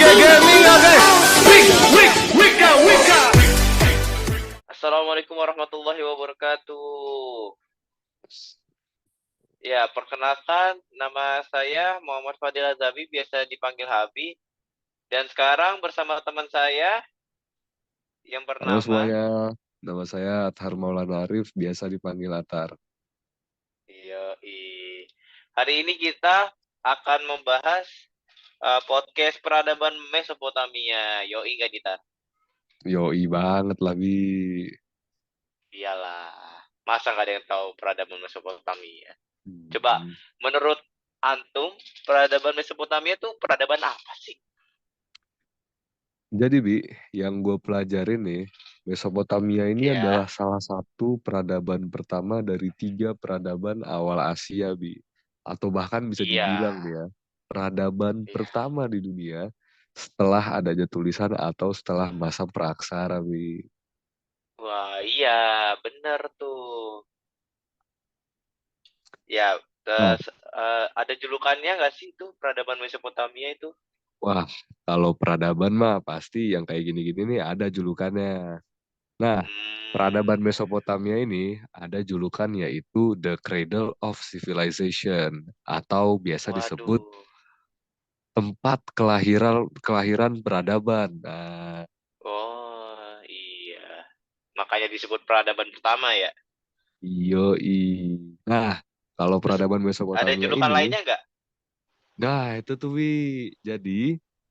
Gaming oke. Wika. Assalamualaikum warahmatullahi wabarakatuh. Ya, perkenalkan nama saya Muhammad Fadil Azabi, biasa dipanggil Habi. Dan sekarang bersama teman saya yang Halo bernama semuanya, nama saya Athar Maulana Arif, biasa dipanggil Athar. Yoi. Hari ini kita akan membahas podcast peradaban Mesopotamia. Yoi nggak kita? Yoi banget lah, Bi. Iyalah. Masa nggak ada yang tahu peradaban Mesopotamia? Coba, Hmm. menurut antum, peradaban Mesopotamia itu peradaban apa sih? Jadi, Bi, yang gue pelajarin nih, Mesopotamia ini Ya, adalah salah satu peradaban pertama dari 3 peradaban awal Asia, Bi. Atau bahkan bisa iya, dibilang nih ya, peradaban iya. pertama di dunia setelah adanya tulisan atau setelah masa praaksara, Bi. Wah, iya, bener tuh. Ya, Nah, ada julukannya nggak sih itu peradaban Mesopotamia itu? wah, kalau peradaban mah pasti yang kayak gini-gini nih ada julukannya. Nah, peradaban Hmm, Mesopotamia ini ada julukan yaitu The Cradle of Civilization atau biasa disebut waduh. tempat kelahiran kelahiran peradaban. Nah, Oh, iya. Makanya disebut peradaban pertama ya. yoi. Nah, kalau Terus peradaban ada Mesopotamia julukan ini, lainnya nggak? nah itu tuh Wi. Jadi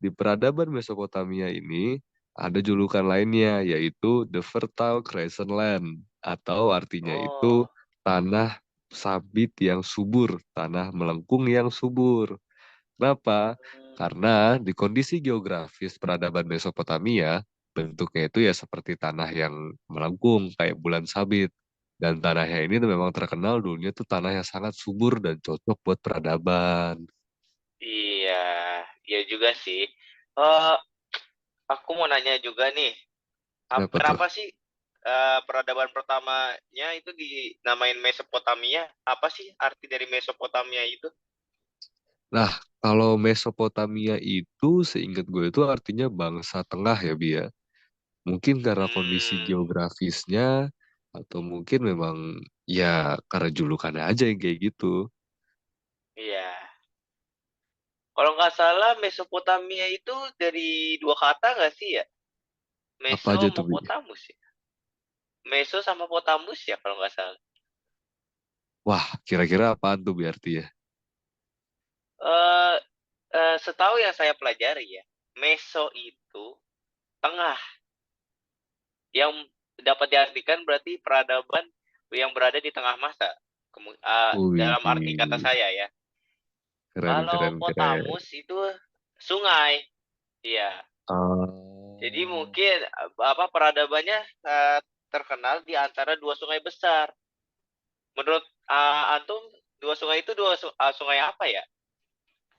di peradaban Mesopotamia ini ada julukan lainnya yaitu The Fertile Crescent Land atau artinya itu Oh, tanah sabit yang subur, tanah melengkung yang subur. Kenapa? hmm, Karena di kondisi geografis peradaban Mesopotamia bentuknya itu ya seperti tanah yang melengkung kayak bulan sabit. Dan tanahnya ini tuh memang terkenal dulunya tuh tanah yang sangat subur dan cocok buat peradaban. iya, iya juga sih. Eh, aku mau nanya juga nih, Kenapa tuh? kenapa sih peradaban pertamanya itu dinamain Mesopotamia? Apa sih arti dari Mesopotamia itu? Nah, kalau Mesopotamia itu seingat gue itu artinya bangsa tengah ya, Bia. Mungkin karena kondisi Hmm, geografisnya atau mungkin memang ya karena julukannya aja yang kayak gitu. iya. Kalau nggak salah Mesopotamia itu dari dua kata nggak sih ya? Apa Meso aja sama tuh, Bi? Potamus ya? Meso sama Potamus ya kalau nggak salah. Wah, kira-kira apaan tuh berarti ya? Eh, setahu yang saya pelajari ya, Meso itu tengah, yang dapat diartikan berarti peradaban yang berada di tengah masa. Wih, Dalam arti kata saya ya. keren, Kalau keren, keren. Potamus itu sungai. Iya. Jadi Oh, mungkin apa peradabannya terkenal di antara dua sungai besar. Menurut antum dua sungai itu sungai apa ya?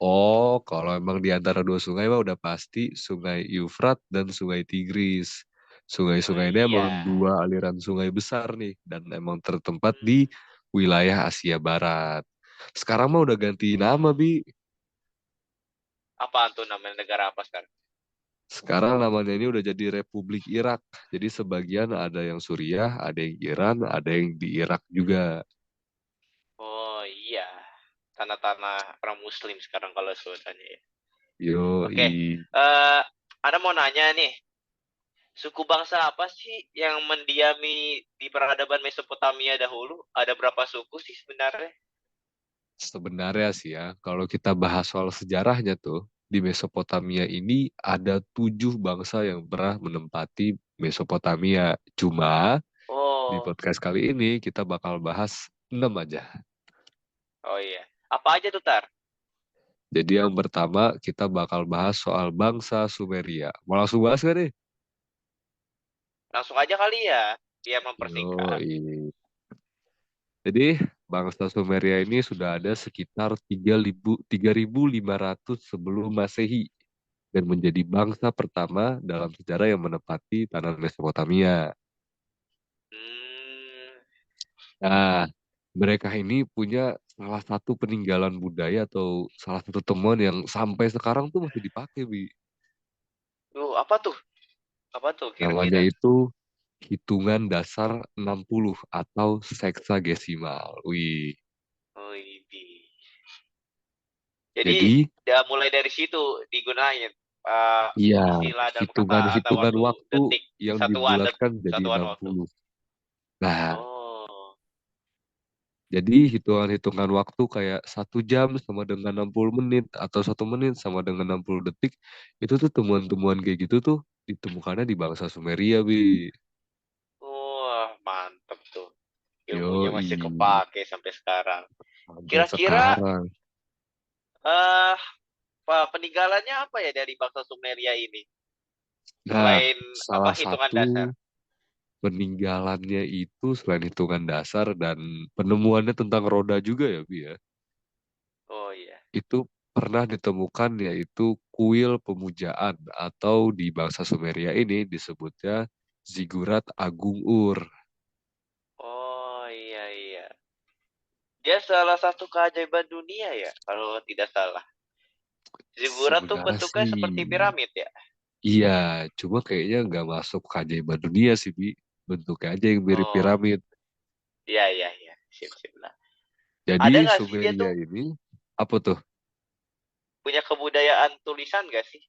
oh, kalau emang di antara dua sungai mah udah pasti Sungai Eufrat dan Sungai Tigris. Wah, Sungai-sungai ini emang iya. dua aliran sungai besar nih dan emang tertempat di Hmm. wilayah Asia Barat. Sekarang mah udah ganti nama, Bi. Apa tuh namanya negara apa sekarang? Sekarang namanya ini udah jadi Republik Irak. Jadi sebagian ada yang Suriah, ada yang Iran, ada yang di Irak juga. Oh iya, tanah-tanah orang Muslim sekarang kalau sebutannya ya. Yo, Oke, ada mau nanya nih, suku bangsa apa sih yang mendiami di peradaban Mesopotamia dahulu? Ada berapa suku sih sebenarnya? sebenarnya sih ya, kalau kita bahas soal sejarahnya tuh, di Mesopotamia ini ada 7 bangsa yang pernah menempati Mesopotamia. Cuma di Oh, podcast kali ini kita bakal bahas 6 aja. oh iya. Apa aja tuh Tar? Jadi yang pertama kita bakal bahas soal bangsa Sumeria. Mau langsung bahas gak nih? Langsung aja kali ya, biar Yo, mempersingkat. jadi bangsa Sumeria ini sudah ada sekitar 3.500 sebelum Masehi dan menjadi bangsa pertama dalam sejarah yang menempati tanah Mesopotamia. Hmm, Nah, mereka ini punya salah satu peninggalan budaya atau salah satu temuan yang sampai sekarang tuh masih dipakai, Bi. Apa tuh? Apa tuh Namanya kira-kira? itu hitungan dasar 60 atau seksagesimal. Wih. Oh, ini. Jadi Jadi, udah mulai dari situ digunain iya, istilah dalam kata hitungan waktu waktu detik, yang satuan dibulatkan jadi satuan waktu. 60. Nah, Oh, jadi hitungan-hitungan waktu kayak 1 jam sama dengan 60 menit atau 1 menit sama dengan 60 detik, itu tuh temuan-temuan kayak gitu tuh ditemukannya di bangsa Sumeria, Bi. wah mantep tuh. Ilmunya Yoi, masih kepake sampai sekarang. sampai Kira-kira sekarang. eh peninggalannya apa ya dari bangsa Sumeria ini? Nah, Selain apa salah hitungan satu dasar? peninggalannya itu selain hitungan dasar dan penemuannya tentang roda juga ya, Bi ya. Oh iya. Itu pernah ditemukan yaitu kuil pemujaan atau di bangsa Sumeria ini disebutnya Ziggurat Agung Ur. Oh iya iya. Dia salah satu keajaiban dunia ya, kalau tidak salah. Ziggurat tuh Sebenarnya bentuknya sih seperti piramid ya. iya, cuma kayaknya nggak masuk keajaiban dunia sih, Bi. Bentuknya aja yang mirip Oh, piramid. iya iya iya. Sip sip lah. Jadi Ada nggak sih dia Sumeria tuh ini apa tuh? punya kebudayaan tulisan nggak sih?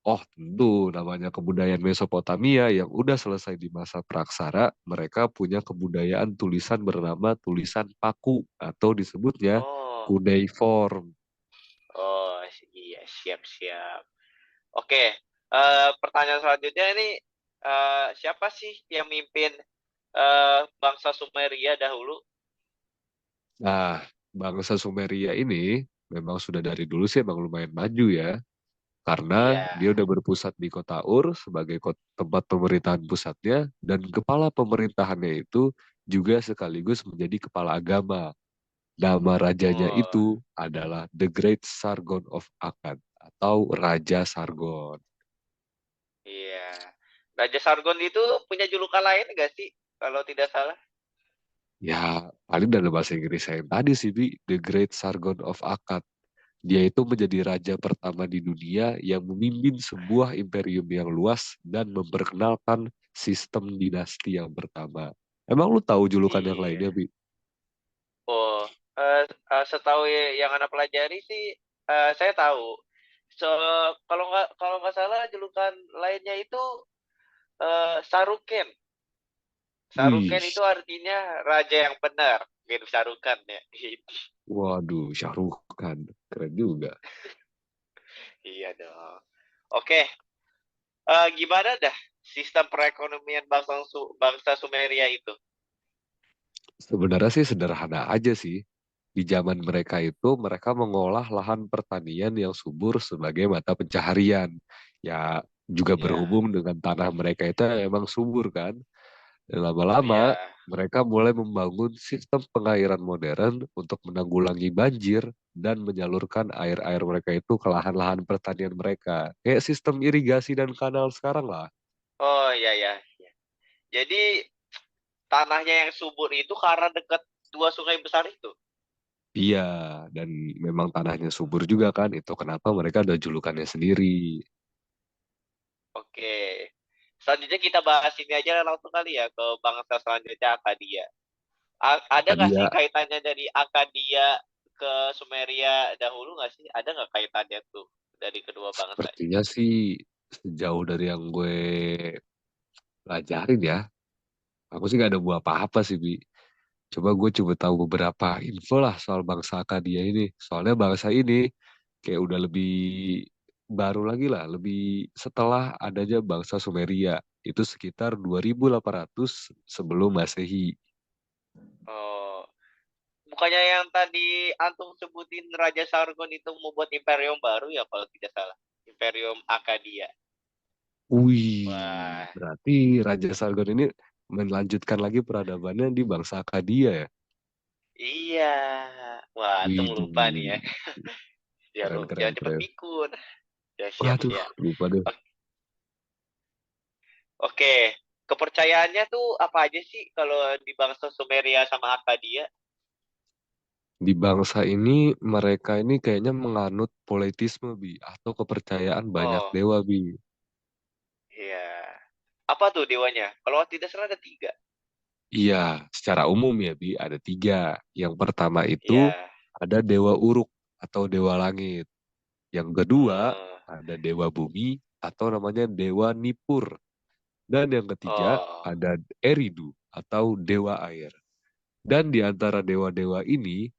Oh, tentu namanya kebudayaan Mesopotamia yang udah selesai di masa praksara, mereka punya kebudayaan tulisan bernama tulisan paku atau disebutnya Oh, cuneiform. oh iya siap siap. Oke, pertanyaan selanjutnya ini siapa sih yang mimpin bangsa Sumeria dahulu? Nah, bangsa Sumeria ini memang sudah dari dulu sih emang lumayan maju ya, karena Iya. dia udah berpusat di kota Ur sebagai tempat pemerintahan pusatnya, dan kepala pemerintahannya itu juga sekaligus menjadi kepala agama. Nama rajanya Oh, itu adalah The Great Sargon of Akkad atau Raja Sargon. iya. Raja Sargon itu punya julukan lain nggak sih? Kalau tidak salah. Ya, paling dalam bahasa Inggris saya yang tadi sih, Bi, The Great Sargon of Akkad. Dia itu menjadi raja pertama di dunia yang memimpin sebuah imperium yang luas dan memperkenalkan sistem dinasti yang pertama. Emang lu tahu julukan yang Iya. lainnya, Bi? Oh, setahu yang anak pelajari sih, saya tahu. So, kalau nggak salah julukan lainnya itu Saruken. Wih, Saruken itu artinya raja yang benar. Gitu Sarukan ya. waduh, Syahrukh Khan. Keren juga. Iya dong. Oke, gimana dah sistem perekonomian bangsa Sumeria itu? Sebenarnya sih sederhana aja sih. Di zaman mereka itu, mereka mengolah lahan pertanian yang subur sebagai mata pencaharian. Ya, juga Ya, berhubung dengan tanah mereka itu emang subur kan. Dan lama-lama, ya. mereka mulai membangun sistem pengairan modern untuk menanggulangi banjir dan menyalurkan air-air mereka itu ke lahan-lahan pertanian mereka. Kayak sistem irigasi dan kanal sekarang lah. Oh, iya ya. Jadi tanahnya yang subur itu karena dekat dua sungai besar itu. Iya, dan memang tanahnya subur juga kan. Itu kenapa mereka ada julukannya sendiri. Oke. Selanjutnya kita bahas ini aja langsung kali ya ke bangsa selanjutnya Akadia. Ada Maka nggak sih dia kaitannya dari Akadia ke Sumeria dahulu nggak sih? Ada nggak kaitannya tuh dari kedua bangsa ini? sepertinya sih sejauh dari yang gue pelajarin ya, aku sih gak ada buah apa-apa sih, Bi. Coba tahu beberapa info lah soal bangsa Akadia ini. Soalnya bangsa ini kayak udah lebih baru lagi lah, lebih setelah adanya bangsa Sumeria. Itu sekitar 2800 sebelum Masehi. Oh, bukannya yang tadi Antum sebutin Raja Sargon itu mau buat imperium baru ya kalau tidak salah. Imperium Akadia. Wih, Wah, berarti Raja Sargon ini melanjutkan lagi peradabannya di bangsa Akadia ya? iya. Wah, Antum lupa nih ya. Widih, keren, keren, Jangan cepet keren. pikun. Ya siap Waduh, siap. lupa deh. Oke. kepercayaannya tuh apa aja sih kalau di bangsa Sumeria sama Akkadia? Di bangsa ini mereka ini kayaknya menganut politisme Bi atau kepercayaan banyak Oh, dewa Bi. iya. Apa tuh dewanya? Kalau tidak salah ada 3. Iya, secara umum ya Bi ada tiga. Yang pertama itu Iya. ada dewa Uruk atau dewa langit. Yang kedua Hmm. ada dewa bumi atau namanya dewa Nipur. Dan yang ketiga Oh. ada Eridu atau dewa air. Dan di antara dewa-dewa ini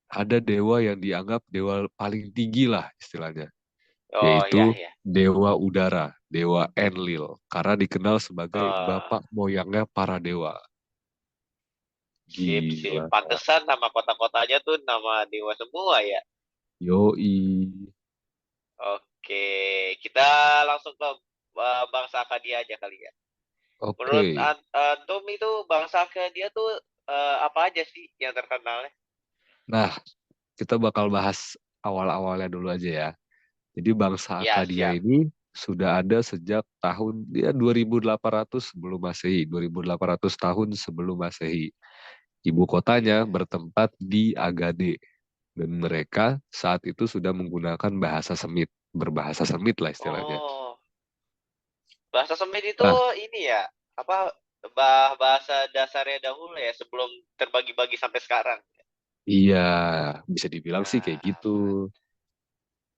ada dewa yang dianggap dewa paling tinggi lah istilahnya, Oh, yaitu iya, iya. dewa udara, dewa Enlil, karena dikenal sebagai Oh, bapak moyangnya para dewa. sip, sip. Gila. Pantesan nama kota-kotanya tuh nama dewa semua ya. Yoi. Oke, kita langsung ke bangsa Akkadia aja kali ya. Menurut Oke. Antum itu bangsa Akkadia tuh apa aja sih yang terkenalnya? Nah, kita bakal bahas awal-awalnya dulu aja ya. Jadi bangsa Ya, Akkadia siap. ini sudah ada sejak tahun ya 2800 sebelum Masehi, 2800 tahun sebelum Masehi. Ibu kotanya Iya. bertempat di Agade dan mereka saat itu sudah menggunakan bahasa Semit, berbahasa Semit lah istilahnya. Oh, bahasa Semit itu Nah, ini ya, apa bahasa dasarnya dahulu ya sebelum terbagi-bagi sampai sekarang. iya, bisa dibilang sih kayak Ah, gitu.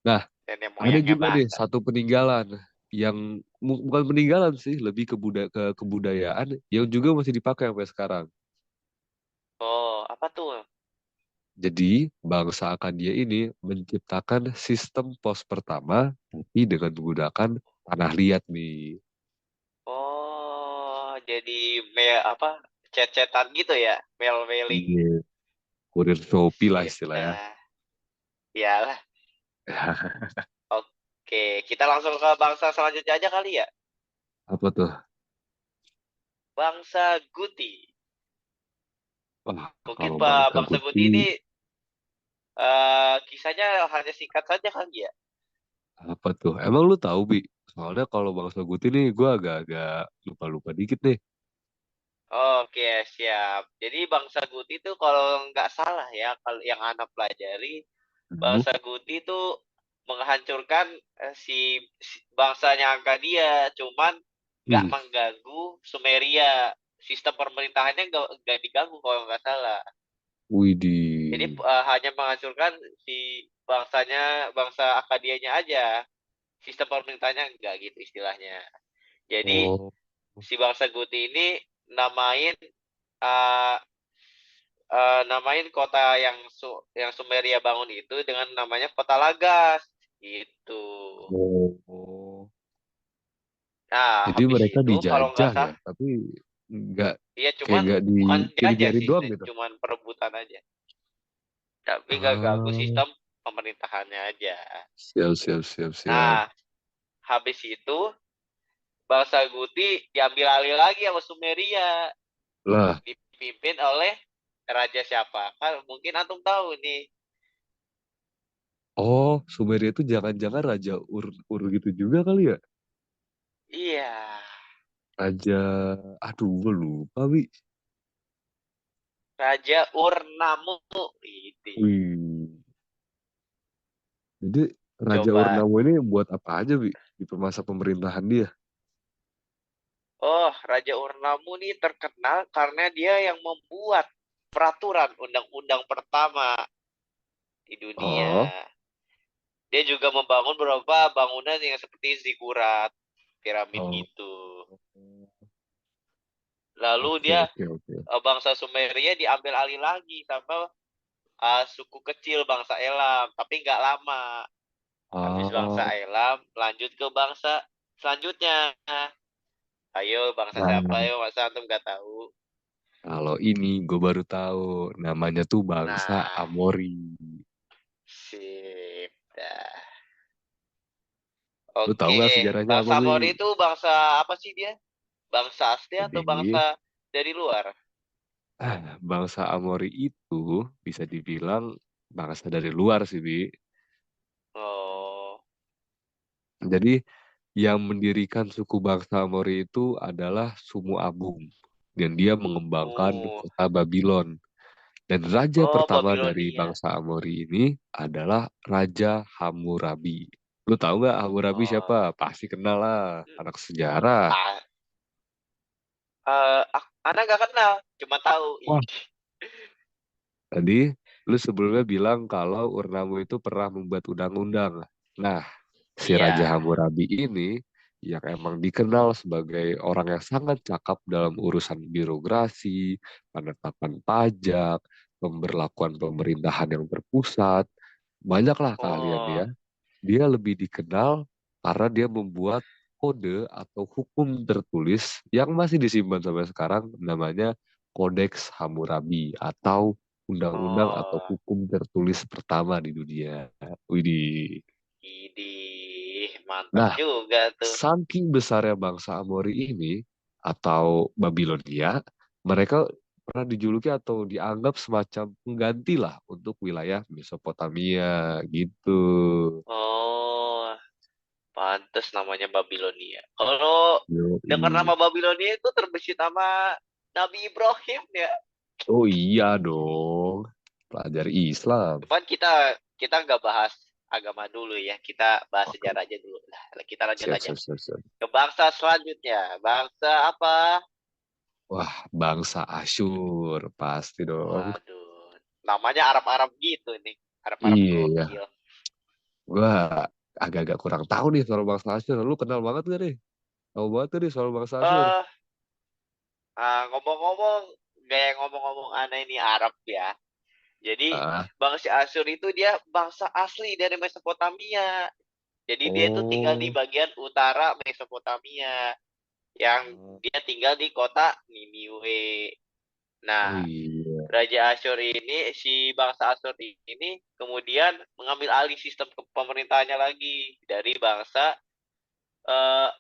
Nah, nenek ada moyangnya juga nih bahasa. satu peninggalan yang bukan peninggalan sih, lebih ke kebudayaan yang juga masih dipakai sampai sekarang. Oh, apa tuh? Jadi, bangsa Akkadia ini menciptakan sistem pos pertama, tapi dengan menggunakan tanah liat nih. Oh, jadi apa? Chat-chatan gitu ya, mail-mailing. Iya, kurir Shopee lah Sip istilahnya. dah. Iyalah. Oke, kita langsung ke bangsa selanjutnya aja kali ya. Apa tuh? Bangsa Guti. Wah, Mungkin kalau Pak bangsa Bangsa Guti, Guti ini kisahnya hanya singkat saja kali ya. apa tuh? Emang lu tahu, Bi? Soalnya kalau bangsa Guti nih, gue agak-agak lupa-lupa dikit nih. Oke, siap. Jadi Bangsa Guti itu kalau nggak salah ya, kalau yang anak pelajari, Hmm. Bangsa Guti itu menghancurkan bangsanya Akkadia, cuman nggak Wih, mengganggu Sumeria. Sistem pemerintahannya nggak diganggu kalau nggak salah. wih di. Jadi hanya menghancurkan si bangsa Akkadianya aja. Sistem pemerintahnya enggak gitu istilahnya. Jadi Oh, si bangsa Guti ini namain namain namain kota yang Sumeria bangun itu dengan namanya Kota Lagas gitu. oh. Nah, Jadi habis mereka itu kalau nggak dijajah ya, salah, tapi nggak iya kayak cuman nggak bukan dijajah dibiarin sih, doang gitu. cuman perebutan aja. Tapi nggak ganggu Ah, sistem pemerintahannya aja. siap, siap, siap, siap. Nah, habis itu bangsa Guti diambil alih lagi sama Sumeria, Lah, dipimpin oleh raja siapa? Kan mungkin antum tahu nih. oh, Sumeria itu jangan-jangan Raja Ur gitu juga kali ya? Iya, Raja, aduh, gue lupa, Wi. Raja Urnamu itu. Wih, jadi Raja Coba. Urnamu ini buat apa aja, Wi? Di masa pemerintahan dia? Oh, Raja Urnamu nih terkenal karena dia yang membuat peraturan undang-undang pertama di dunia. Oh, Dia juga membangun beberapa bangunan yang seperti zigurat, piramid oh, gitu. Lalu oke, dia oke, oke. bangsa Sumeria diambil alih lagi sama suku kecil bangsa Elam, tapi nggak lama. Habis bangsa Oh, Elam, lanjut ke bangsa selanjutnya. Ayo, bangsa siapa? nah, Ayo, masa antum nggak tahu? kalau ini gue baru tahu namanya tuh bangsa Nah, Amori. sip. Dah. Lu tahu Oke, nggak sejarahnya apa, bangsa Wi? Mori itu bangsa apa sih dia? Bangsa asli atau Jadi, bangsa dari luar? bangsa Amori itu bisa dibilang bangsa dari luar sih, Bi. Oh, Jadi Yang mendirikan suku bangsa Amori itu adalah Sumu Abum. Dan dia mengembangkan Oh, kota Babylon. Dan raja oh pertama dari Babilonia. bangsa Amori ini adalah Raja Hammurabi. Lu tahu nggak Hammurabi Oh, siapa? Pasti kenal lah, hmm, anak sejarah. ah, Ana nggak kenal, cuma tahu. Wah, tadi lu sebelumnya bilang kalau Urnamu itu pernah membuat undang-undang. Nah, si Raja Iya. Hammurabi ini yang emang dikenal sebagai orang yang sangat cakap dalam urusan birokrasi, penetapan pajak, pemberlakuan pemerintahan yang terpusat. Banyaklah kalian Oh, ya. Dia lebih dikenal karena dia membuat kode atau hukum tertulis yang masih disimpan sampai sekarang namanya Kodeks Hammurabi atau undang-undang atau oh, hukum tertulis pertama di dunia. Widih. idih, mantap Nah, juga tuh. saking besarnya bangsa Amori ini atau Babilonia, mereka pernah dijuluki atau dianggap semacam pengganti lah untuk wilayah Mesopotamia gitu. Oh, pantes namanya Babilonia. Kalau dengar Yoi. nama Babilonia itu terbesit sama Nabi Ibrahim ya. Oh iya dong, pelajari Islam. Cuman kita kita nggak bahas agama dulu ya. Kita bahas Oke, sejarah aja dulu. Nah, kita lanjut siap, aja siap, siap, siap. ke bangsa selanjutnya. Bangsa apa? Wah, bangsa Asyur, pasti dong. Waduh, namanya Arab-Arab gitu nih. Arab-Arab Iya ya, gokil. gua agak-agak kurang tahu nih soal bangsa Asyur. Lu kenal banget gak nih? Tahu banget tuh nih soal bangsa Asyur. Eh, ngomong-ngomong, kayak ngomong-ngomong aneh ini Arab ya. Jadi Ah, bangsa Asyur itu dia bangsa asli dari Mesopotamia. Jadi dia itu tinggal di oh, bagian utara Mesopotamia, yang oh dia tinggal di kota Niniwe. oh Nah, iya. Raja Asyur ini, si bangsa Asyur ini kemudian mengambil alih sistem pemerintahannya lagi dari bangsa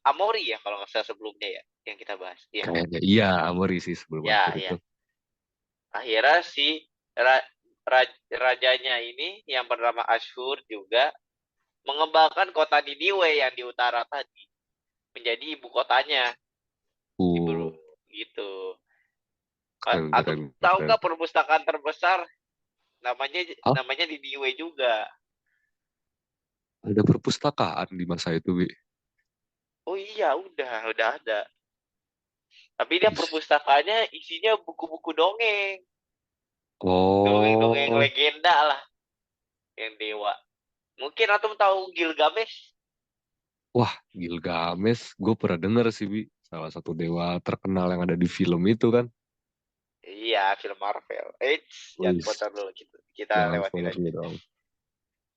Amori ya kalau nggak salah sebelumnya ya yang kita bahas. Ya, Kayaknya iya, Amori sih sebelum Asyur ya, itu. ya. Akhirnya si rajanya ini yang bernama Ashur juga mengembangkan kota Niniwe yang di utara tadi menjadi ibu kotanya. Ibu Uh, gitu. keren, Atau keren, tahu keren. nggak perpustakaan terbesar namanya Ah, namanya Niniwe juga. ada perpustakaan di masa itu, Bi. Oh iya, udah ada. Tapi dia Wih. perpustakaannya isinya buku-buku dongeng. Dongeng-dongeng Oh, legenda lah yang dewa. Mungkin antum tahu Gilgamesh? wah, Gilgamesh, gue pernah denger sih, Bi. Salah satu dewa terkenal yang ada di film itu kan. Iya, film Marvel. Jangan Wih, spoiler dulu gitu. Kita jangan lewatin spoiler aja. dulu dong.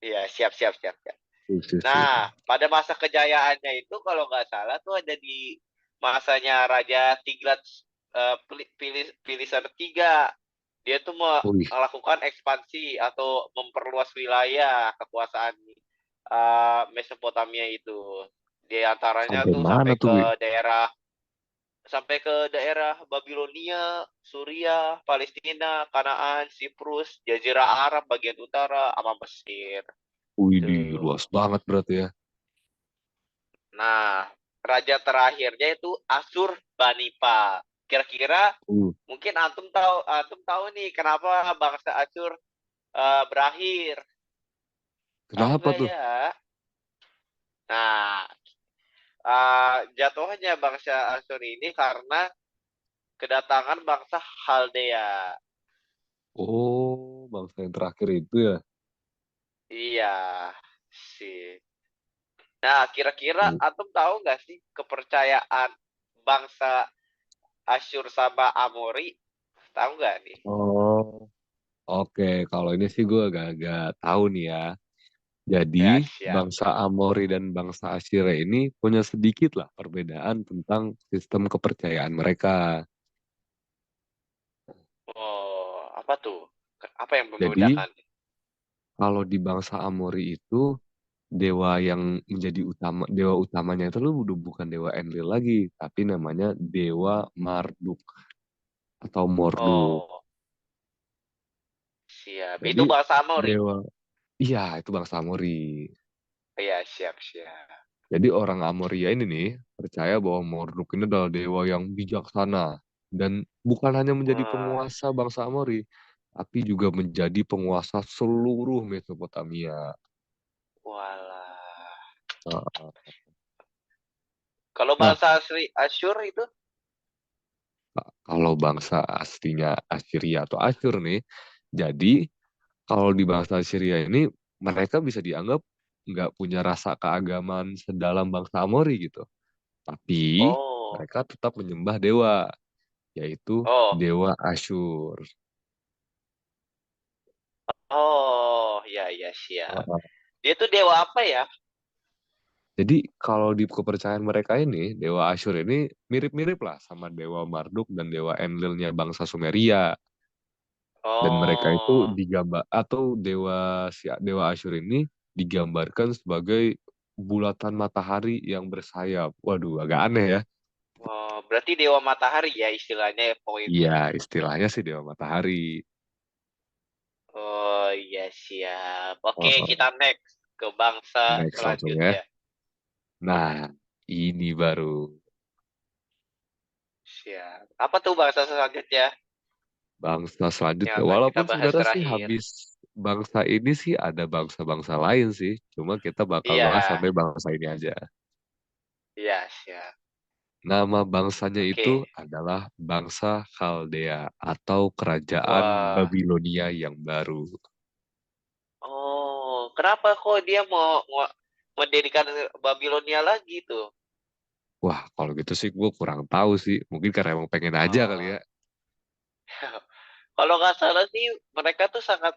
Iya, siap, siap, siap, siap. Sip, sip, sip. Nah, pada masa kejayaannya itu kalau nggak salah tuh ada di masanya Raja Tiglat Pileser III. Dia tuh Wih, melakukan ekspansi atau memperluas wilayah kekuasaan Mesopotamia itu. Di antaranya sampai tuh mana tuh, Bi? sampai ke daerah Babilonia, Suriah, Palestina, Kanaan, Siprus, Jazirah Arab bagian utara, sama Mesir. Wih, di Tuh. luas banget berarti ya. Nah, raja terakhirnya itu Asurbanipal. Kira-kira Uh, mungkin antum tahu nih kenapa bangsa Asyur berakhir. Tahu kenapa nggak tuh? ya? Nah, jatuhnya bangsa Asyur ini karena kedatangan bangsa Khaldea. Oh, bangsa yang terakhir itu ya. Iya, sih. Nah, kira-kira Hmm. antum tahu nggak sih kepercayaan bangsa Asyur sama Amori? Tahu nggak nih? Oh, oke. Kalau ini sih gue agak-agak tahu nih ya. Jadi, Ya, siap. bangsa Amori dan bangsa Asyire ini punya sedikit lah perbedaan tentang sistem kepercayaan mereka. Oh, apa tuh? Apa yang Jadi, membedakan? kalau di bangsa Amori itu, dewa yang menjadi dewa utamanya itu udah bukan dewa Enlil lagi, tapi namanya Dewa Marduk atau Morduk. Oh, siap. Itu Jadi, bangsa Amori. dewa, iya itu bangsa Amori. Iya, siap, siap. Jadi orang Amoria ini nih percaya bahwa Morduk ini adalah dewa yang bijaksana dan bukan hanya menjadi Wah, penguasa bangsa Amori, tapi juga menjadi penguasa seluruh Mesopotamia. walah. Nah, Kalau nah, bahasa asli Asyur itu, kalau bangsa aslinya Assyria atau Asyur nih, jadi kalau di bangsa Assyria ini mereka bisa dianggap nggak punya rasa keagamaan sedalam bangsa Amori gitu. Tapi oh, mereka tetap menyembah dewa, yaitu oh, dewa Asyur. oh, ya, ya, siap. Heeh. Dia tuh dewa apa ya? Jadi kalau di kepercayaan mereka ini, dewa Asyur ini mirip-mirip lah sama dewa Marduk dan dewa Enlilnya bangsa Sumeria. Dan mereka itu Oh, digambar atau dewa Asyur ini digambarkan sebagai bulatan matahari yang bersayap. Waduh, agak aneh ya. oh, berarti dewa matahari ya istilahnya Po itu. Iya, istilahnya sih dewa matahari. Oh, iya, siap. Oke, kita Heeh. next ke bangsa Next langsung ya. selanjutnya. Nah, ini baru. Siap. Apa tuh bangsa selanjutnya Bangsa yang selanjutnya. akan kita Walaupun bahas sebenarnya sih terakhir? habis bangsa ini sih ada bangsa-bangsa lain sih. Cuma kita bakal bahas Iya, sampai bangsa ini aja. iya, siap. Nama bangsanya itu Oke. adalah bangsa Khaldea atau kerajaan Wah, Babilonia yang baru. oh, kenapa kok dia mau mendirikan Babilonia lagi tuh? Wah, kalau gitu sih gue kurang tahu sih. Mungkin karena emang pengen aja kali ya. Oh, kalau nggak salah sih mereka tuh sangat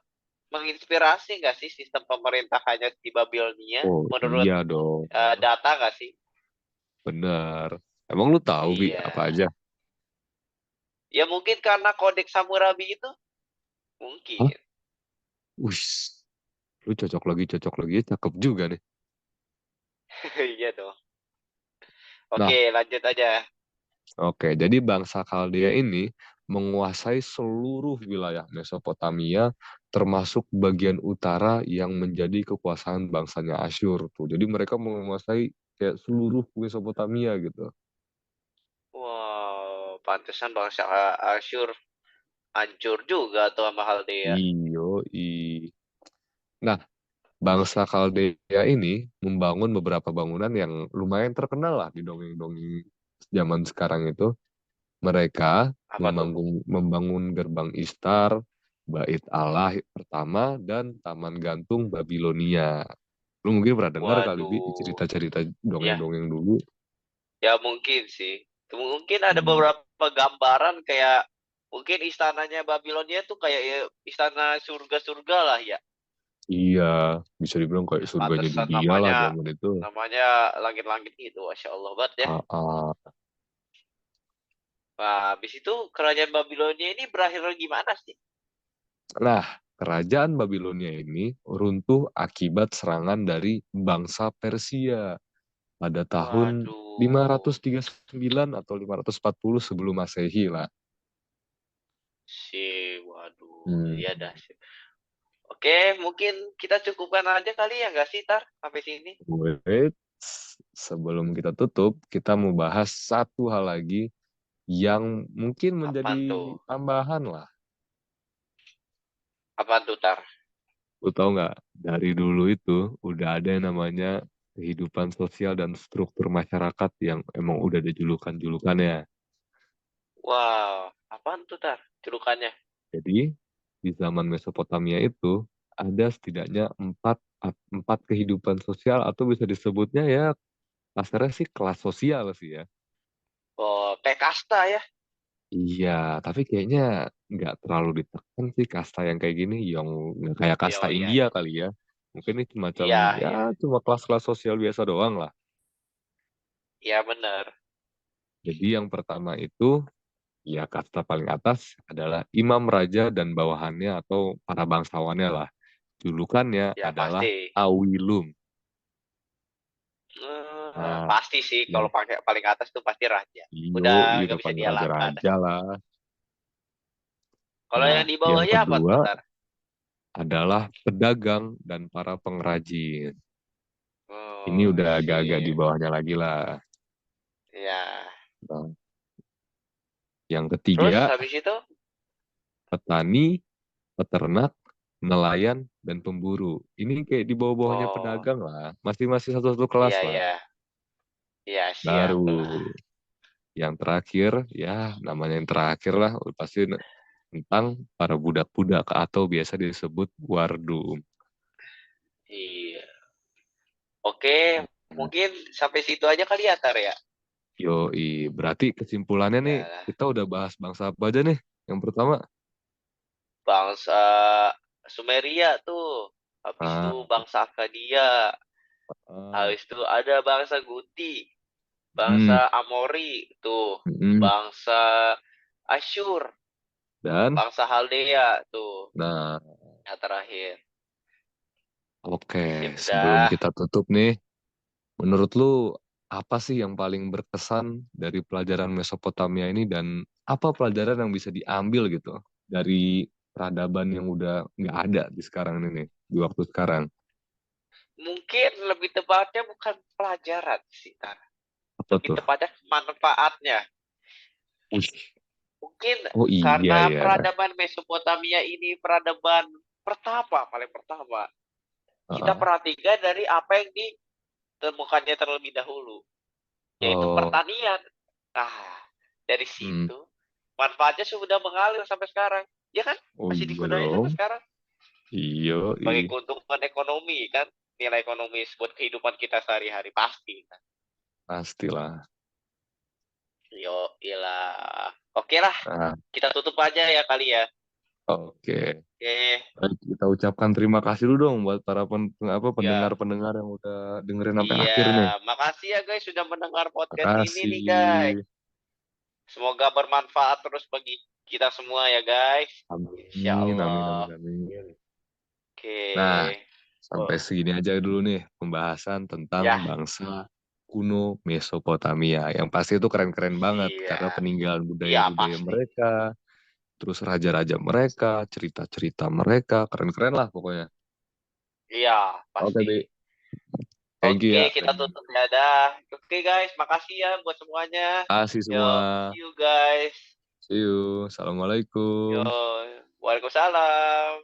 menginspirasi nggak sih sistem pemerintahannya di Babilonia Oh menurut iya dong, data nggak sih? bener. Emang lu tahu Bi apa Iya. aja? Ya mungkin karena kodeks Hammurabi itu Hah? mungkin. Wih, lu cocok lagi, cakep juga nih. Iya dong. Nah, Oke, lanjut aja. oke, jadi bangsa Khaldea ini menguasai seluruh wilayah Mesopotamia, termasuk bagian utara yang menjadi kekuasaan bangsanya Asyur tuh. Jadi mereka menguasai kayak seluruh Mesopotamia gitu. Wow, pantesan bangsa Asyur hancur juga tuh sama Haldea. Iyo, Nah, bangsa Khaldea ini membangun beberapa bangunan yang lumayan terkenal lah di dongeng-dongeng zaman sekarang itu. Mereka Apa tuh? membangun gerbang Istar, Bait Allah pertama, dan Taman Gantung Babilonia. Lu mungkin pernah dengar kali Bi Waduh. cerita-cerita Ya, dongeng-dongeng dulu. ya mungkin sih. Mungkin ada Hmm. beberapa gambaran kayak mungkin istananya Babilonia tuh kayak ya, istana surga-surga lah ya. Iya, bisa dibilang kayak Ya, surganya pantesan dunia lah namanya zaman itu. namanya langit-langit itu, Masya Allah banget ya. Ah, ah. Nah, habis itu kerajaan Babilonia ini berakhir gimana sih? Nah, kerajaan Babilonia ini runtuh akibat serangan dari bangsa Persia pada tahun Waduh, 539 atau 540 sebelum Masehi lah. waduh, Hmm. ya dah. Sip. Oke, mungkin kita cukupkan aja kali ya nggak sih, Tar, sampai sini. Wait, sebelum kita tutup, kita mau bahas satu hal lagi yang mungkin Apaan menjadi tuh? tambahan lah. Apaan tuh, Tar? Lu tahu nggak, dari dulu itu udah ada yang namanya kehidupan sosial dan struktur masyarakat yang emang udah ada julukan-julukannya. Wow, apaan tuh, Tar? Julukannya? Jadi di zaman Mesopotamia itu ada setidaknya empat kehidupan sosial atau bisa disebutnya ya kasarnya sih kelas sosial sih ya. Oh, kayak kasta ya? Iya, tapi kayaknya nggak terlalu ditekan sih kasta yang kayak gini, yang nggak kayak Iya, kasta oh, iya, India iya. kali ya. Mungkin ini semacam Iya, ya iya. cuma kelas-kelas sosial biasa doang lah. Iya, bener. Jadi yang pertama itu ya kasta paling atas adalah imam raja dan bawahannya atau para bangsawannya lah. Julukannya Ya, adalah pasti. Awilum. Nah, Pasti sih kalau yang pakai paling atas tuh pasti raja. iyo Udah itu nggak bisa paling dialakan. raja-raja lah. Kalau Nah, yang di yang bawahnya apa tuh, kedua Tar? adalah pedagang dan para pengrajin. Ini Oh, udah agak-agak di sip. bawahnya lagi lah. Ya. Nah, yang Terus ketiga, habis itu? petani, peternak, nelayan, dan pemburu. Ini kayak di bawah-bawahnya Oh, pedagang lah. Masih-masih satu-satu kelas iya, lah. iya. Iya, siap lah. Baru yang terakhir, ya namanya yang terakhir lah, pasti tentang para budak-budak atau biasa disebut wardum. Iya. Oke, mungkin sampai situ aja kali ya, Tar ya. Yoi, berarti kesimpulannya nih, Ya, kita udah bahas bangsa apa aja nih? Yang pertama, bangsa Sumeria tuh. Habis itu ah, bangsa Akkadia. ah, Habis itu ada bangsa Guti. hmm, Bangsa Amori tuh. hmm, Bangsa Asyur. dan, Bangsa Haldea tuh. nah, Yang terakhir. oke, Sip sebelum dah. kita tutup nih, menurut lu apa sih yang paling berkesan dari pelajaran Mesopotamia ini dan apa pelajaran yang bisa diambil gitu dari peradaban yang udah nggak ada di sekarang ini nih, di waktu sekarang? Mungkin lebih tepatnya bukan pelajaran sih, Tar. Apa Lebih tuh? tepatnya manfaatnya. Wih, Mungkin oh iya karena ya. peradaban Mesopotamia ini peradaban pertama, paling pertama. Kita Heeh. perhatikan dari apa yang ditemukannya terlebih dahulu, yaitu Oh, pertanian. Nah, dari hmm. situ manfaatnya sudah mengalir sampai sekarang. Ya kan? Oh Masih iya digunakan dong. sampai sekarang. Iya, Sebagai keuntungan ekonomi kan. Nilai ekonomis buat kehidupan kita sehari-hari. Pasti kan. pastilah. Yo, iyalah. Oke lah. Nah, Kita tutup aja ya kali ya. oke. Oke. Baik, kita ucapkan terima kasih dulu dong buat para Ya. pendengar-pendengar yang udah dengerin sampai Iya. akhir nih. Makasih ya guys sudah mendengar podcast ini nih guys. Makasih. Semoga bermanfaat terus bagi kita semua ya guys. Insya Amin, amin, Allah. amin, amin. Nah, Oke. sampai Oh, segini aja dulu nih pembahasan tentang ya. bangsa kuno Mesopotamia. Yang pasti itu keren-keren banget Iya. karena peninggalan Iya budaya-budaya pasti. mereka, terus raja-raja mereka, cerita-cerita mereka, keren-keren lah pokoknya. Iya Oke, pasti. Bi. Thank you Oke, ya. kita tutup ya dah. Oke guys, makasih ya buat semuanya. Kasih Yo, semua. see you guys. See you. Assalamualaikum. Yo, waalaikumsalam.